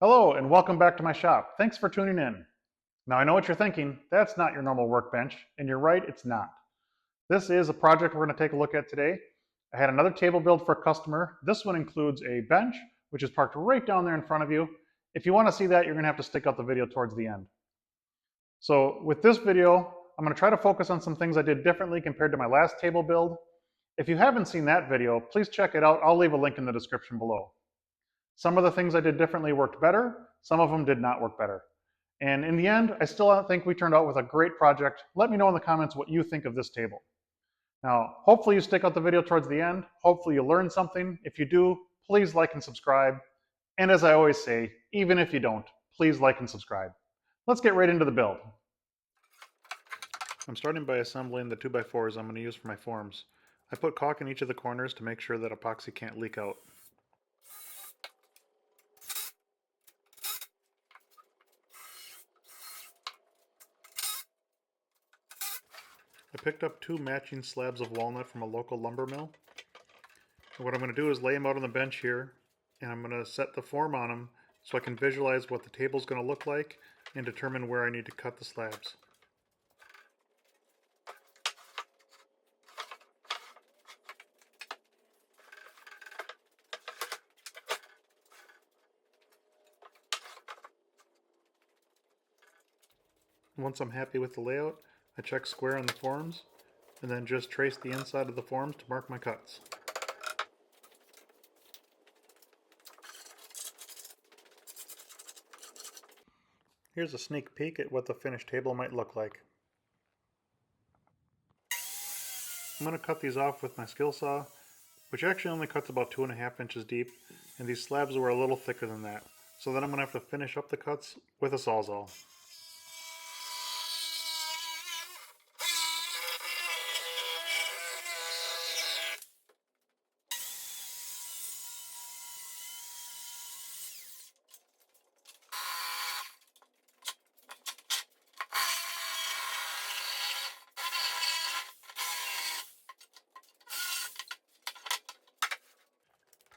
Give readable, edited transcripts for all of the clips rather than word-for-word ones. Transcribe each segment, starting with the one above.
Hello and welcome back to my shop. Thanks for tuning in. Now I know what you're thinking, that's not your normal workbench, and you're right, it's not. This is a project we're going to take a look at today. I had another table build for a customer. This one includes a bench, which is parked right down there in front of you. If you want to see that, you're going to have to stick out the video towards the end. So with this video, I'm going to try to focus on some things I did differently compared to my last table build. If you haven't seen that video, please check it out. I'll leave a link in the description below. Some of the things I did differently worked better, some of them did not work better. And in the end, I still don't think we turned out with a great project. Let me know in the comments what you think of this table. Now, hopefully you stick out the video towards the end. Hopefully you learn something. If you do, please like and subscribe. And as I always say, even if you don't, please like and subscribe. Let's get right into the build. I'm starting by assembling the 2x4s I'm going to use for my forms. I put caulk in each of the corners to make sure that epoxy can't leak out. I picked up 2 matching slabs of walnut from a local lumber mill. And what I'm going to do is lay them out on the bench here, and I'm going to set the form on them so I can visualize what the table's going to look like and determine where I need to cut the slabs. Once I'm happy with the layout, I check square on the forms, and then just trace the inside of the forms to mark my cuts. Here's a sneak peek at what the finished table might look like. I'm going to cut these off with my skill saw, which actually only cuts about 2.5 inches deep, and these slabs were a little thicker than that, so then I'm going to have to finish up the cuts with a sawzall.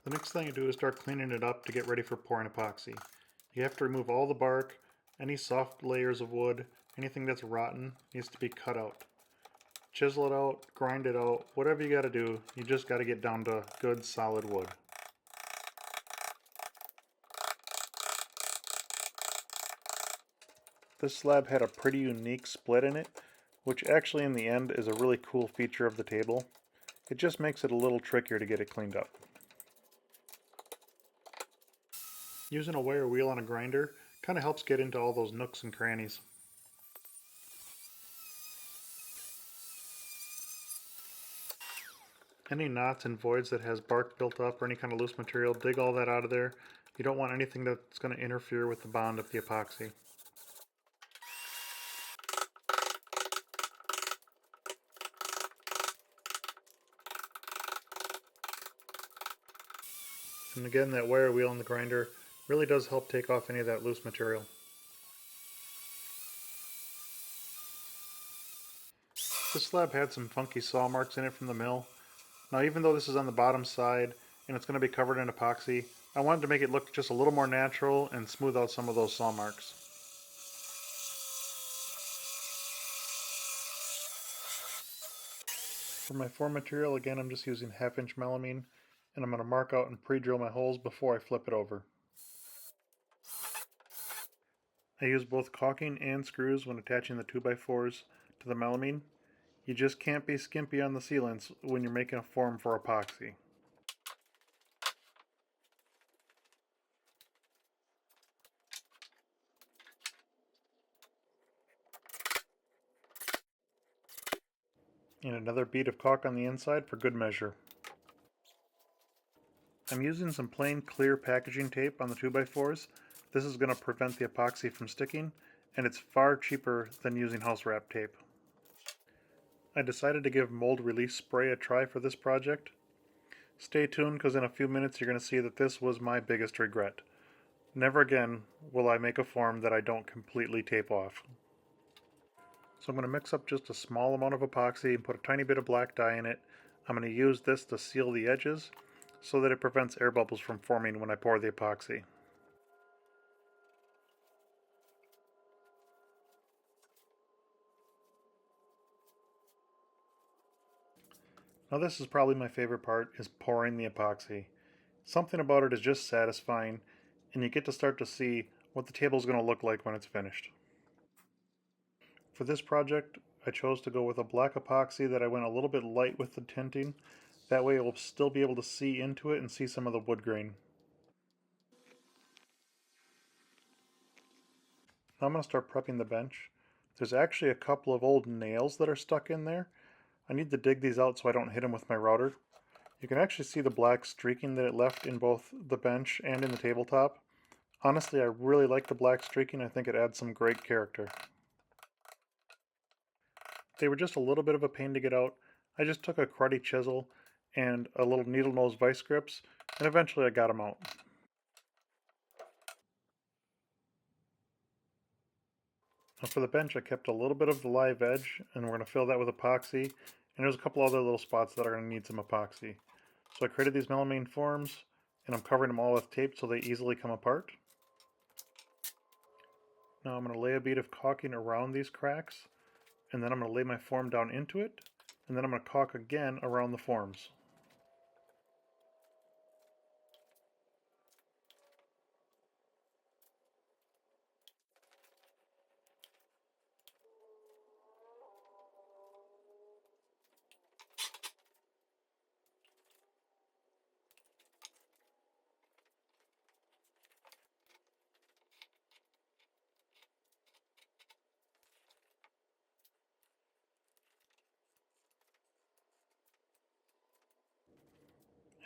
The next thing you do is start cleaning it up to get ready for pouring epoxy. You have to remove all the bark, any soft layers of wood, anything that's rotten needs to be cut out. Chisel it out, grind it out, whatever you gotta do, you just gotta get down to good solid wood. This slab had a pretty unique split in it, which actually in the end is a really cool feature of the table. It just makes it a little trickier to get it cleaned up. Using a wire wheel on a grinder kind of helps get into all those nooks and crannies. Any knots and voids that has bark built up or any kind of loose material, dig all that out of there. You don't want anything that's going to interfere with the bond of the epoxy. And again, that wire wheel on the grinder really does help take off any of that loose material. This slab had some funky saw marks in it from the mill. Now even though this is on the bottom side and it's going to be covered in epoxy, I wanted to make it look just a little more natural and smooth out some of those saw marks. For my form material, again I'm just using 1/2 inch melamine, and I'm going to mark out and pre-drill my holes before I flip it over. I use both caulking and screws when attaching the 2x4s to the melamine. You just can't be skimpy on the sealants when you're making a form for epoxy. And another bead of caulk on the inside for good measure. I'm using some plain clear packaging tape on the 2x4s. This is going to prevent the epoxy from sticking, and it's far cheaper than using house wrap tape. I decided to give mold release spray a try for this project. Stay tuned because in a few minutes you're going to see that this was my biggest regret. Never again will I make a form that I don't completely tape off. So I'm going to mix up just a small amount of epoxy and put a tiny bit of black dye in it. I'm going to use this to seal the edges so that it prevents air bubbles from forming when I pour the epoxy. Now this is probably my favorite part, is pouring the epoxy. Something about it is just satisfying, and you get to start to see what the table is going to look like when it's finished. For this project, I chose to go with a black epoxy that I went a little bit light with the tinting. That way it will still be able to see into it and see some of the wood grain. Now I'm going to start prepping the bench. There's actually a couple of old nails that are stuck in there. I need to dig these out so I don't hit them with my router. You can actually see the black streaking that it left in both the bench and in the tabletop. Honestly, I really like the black streaking. I think it adds some great character. They were just a little bit of a pain to get out. I just took a cruddy chisel and a little needle nose vice grips, and eventually I got them out. Now for the bench, I kept a little bit of the live edge, and we're going to fill that with epoxy, and there's a couple other little spots that are going to need some epoxy. So I created these melamine forms, and I'm covering them all with tape so they easily come apart. Now I'm going to lay a bead of caulking around these cracks, and then I'm going to lay my form down into it, and then I'm going to caulk again around the forms.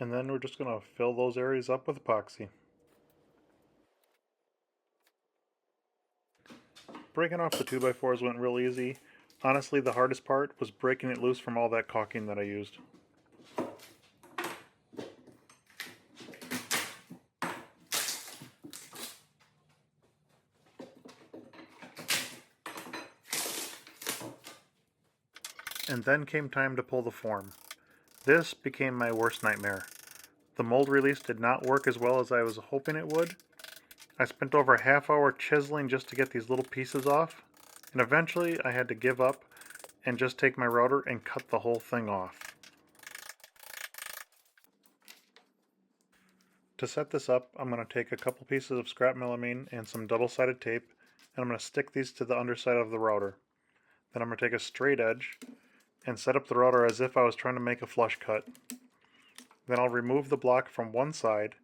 And then we're just going to fill those areas up with epoxy. Breaking off the 2x4s went real easy. Honestly, the hardest part was breaking it loose from all that caulking that I used. And then came time to pull the form. This became my worst nightmare. The mold release did not work as well as I was hoping it would. I spent over a half hour chiseling just to get these little pieces off, and eventually I had to give up and just take my router and cut the whole thing off. To set this up, I'm going to take a couple pieces of scrap melamine and some double-sided tape, and I'm going to stick these to the underside of the router. Then I'm going to take a straight edge and set up the router as if I was trying to make a flush cut. Then I'll remove the block from one side,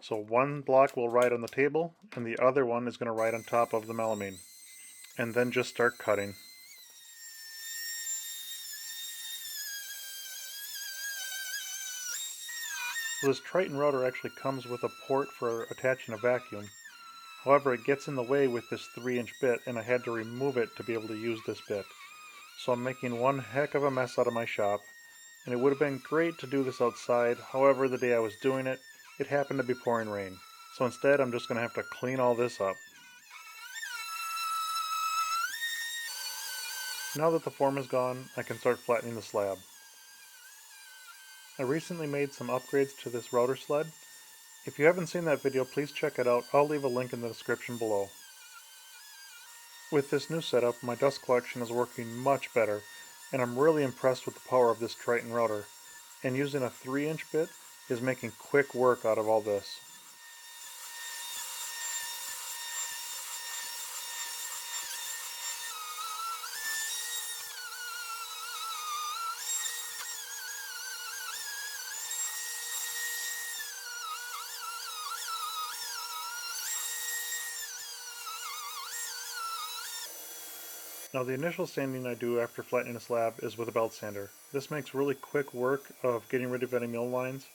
so one block will ride on the table and the other one is going to ride on top of the melamine. And then just start cutting. So this Triton router actually comes with a port for attaching a vacuum. However, it gets in the way with this 3-inch bit and I had to remove it to be able to use this bit. So I'm making one heck of a mess out of my shop, and it would have been great to do this outside. However, the day I was doing it, it happened to be pouring rain. So instead, I'm just going to have to clean all this up. Now that the form is gone, I can start flattening the slab. I recently made some upgrades to this router sled. If you haven't seen that video, please check it out. I'll leave a link in the description below. With this new setup, my dust collection is working much better, and I'm really impressed with the power of this Triton router. And using a 3-inch bit is making quick work out of all this. Now the initial sanding I do after flattening a slab is with a belt sander. This makes really quick work of getting rid of any mill lines.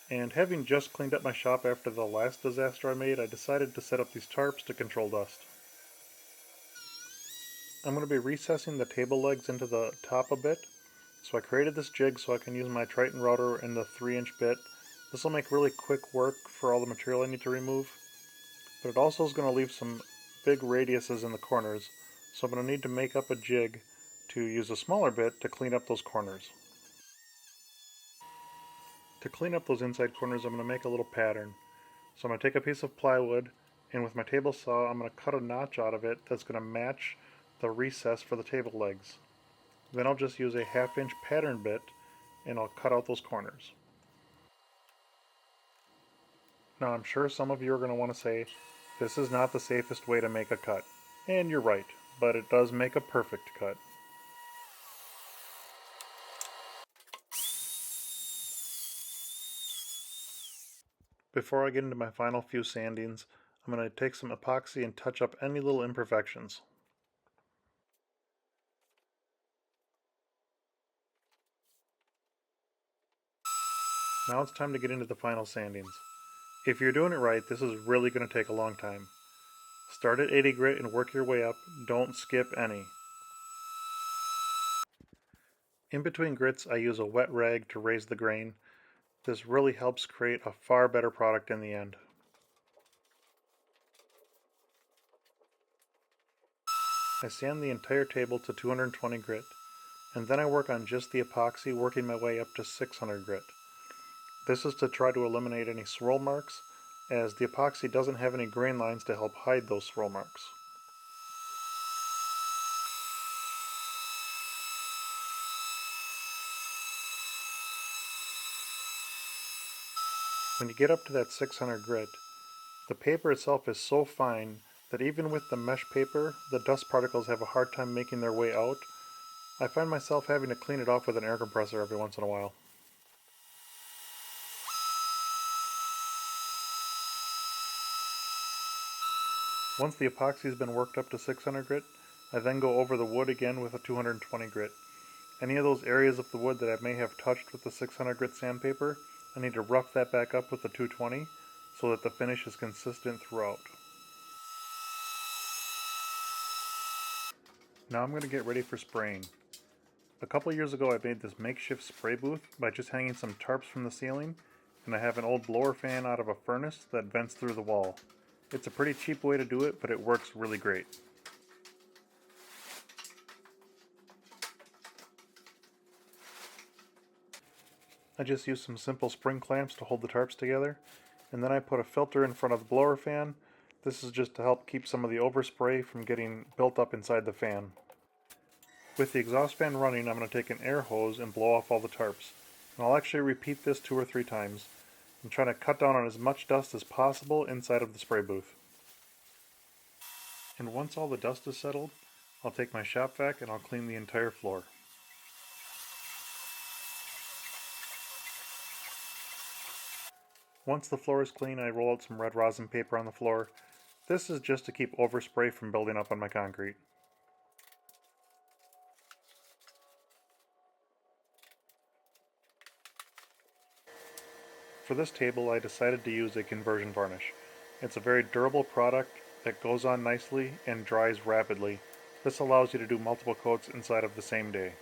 And having just cleaned up my shop after the last disaster I made, I decided to set up these tarps to control dust. I'm going to be recessing the table legs into the top a bit. So I created this jig so I can use my Triton router and the 3-inch bit. This will make really quick work for all the material I need to remove. But it also is going to leave some big radiuses in the corners. So I'm going to need to make up a jig to use a smaller bit to clean up those corners. To clean up those inside corners, I'm going to make a little pattern. So I'm going to take a piece of plywood, and with my table saw, I'm going to cut a notch out of it that's going to match the recess for the table legs. Then I'll just use a 1/2-inch pattern bit and I'll cut out those corners. Now I'm sure some of you are going to want to say, this is not the safest way to make a cut. And you're right, but it does make a perfect cut. Before I get into my final few sandings, I'm going to take some epoxy and touch up any little imperfections. Now it's time to get into the final sandings. If you're doing it right, this is really going to take a long time. Start at 80 grit and work your way up. Don't skip any. In between grits, I use a wet rag to raise the grain. This really helps create a far better product in the end. I sand the entire table to 220 grit, and then I work on just the epoxy, working my way up to 600 grit. This is to try to eliminate any swirl marks, as the epoxy doesn't have any grain lines to help hide those swirl marks. When you get up to that 600 grit, the paper itself is so fine that even with the mesh paper, the dust particles have a hard time making their way out. I find myself having to clean it off with an air compressor every once in a while. Once the epoxy has been worked up to 600 grit, I then go over the wood again with a 220 grit. Any of those areas of the wood that I may have touched with the 600 grit sandpaper, I need to rough that back up with the 220 so that the finish is consistent throughout. Now I'm going to get ready for spraying. A couple years ago I made this makeshift spray booth by just hanging some tarps from the ceiling, and I have an old blower fan out of a furnace that vents through the wall. It's a pretty cheap way to do it, but it works really great. I just use some simple spring clamps to hold the tarps together, and then I put a filter in front of the blower fan. This is just to help keep some of the overspray from getting built up inside the fan. With the exhaust fan running, I'm going to take an air hose and blow off all the tarps. And I'll actually repeat this 2 or 3 times. I'm trying to cut down on as much dust as possible inside of the spray booth. And once all the dust is settled, I'll take my shop vac and I'll clean the entire floor. Once the floor is clean, I roll out some red rosin paper on the floor. This is just to keep overspray from building up on my concrete. For this table, I decided to use a conversion varnish. It's a very durable product that goes on nicely and dries rapidly. This allows you to do multiple coats inside of the same day.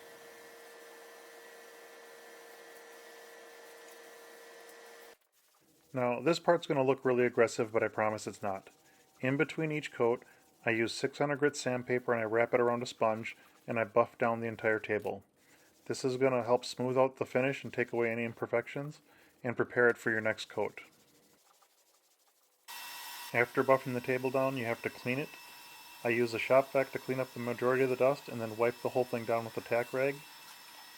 Now, this part's going to look really aggressive, but I promise it's not. In between each coat, I use 600 grit sandpaper and I wrap it around a sponge and I buff down the entire table. This is going to help smooth out the finish and take away any imperfections and prepare it for your next coat. After buffing the table down, you have to clean it. I use a shop vac to clean up the majority of the dust and then wipe the whole thing down with a tack rag.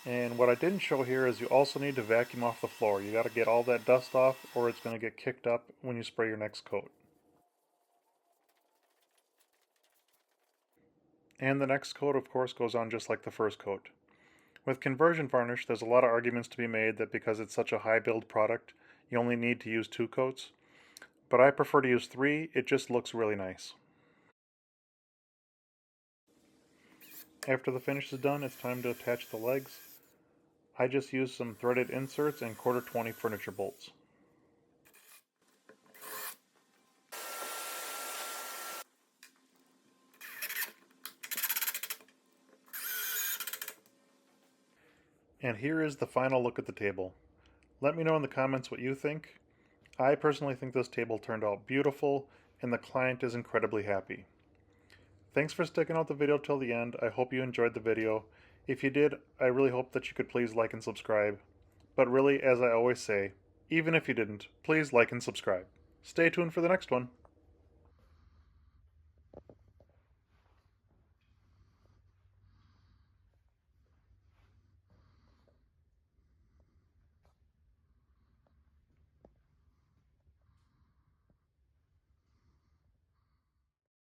And what I didn't show here is you also need to vacuum off the floor. You got to get all that dust off or it's going to get kicked up when you spray your next coat. And the next coat, of course, goes on just like the first coat. With conversion varnish, there's a lot of arguments to be made that because it's such a high build product, you only need to use 2 coats. But I prefer to use 3, it just looks really nice. After the finish is done, it's time to attach the legs. I just use some threaded inserts and 1/4 furniture bolts. And here is the final look at the table. Let me know in the comments what you think. I personally think this table turned out beautiful and the client is incredibly happy. Thanks for sticking out the video till the end. I hope you enjoyed the video. If you did, I really hope that you could please like and subscribe. But really, as I always say, even if you didn't, please like and subscribe. Stay tuned for the next one.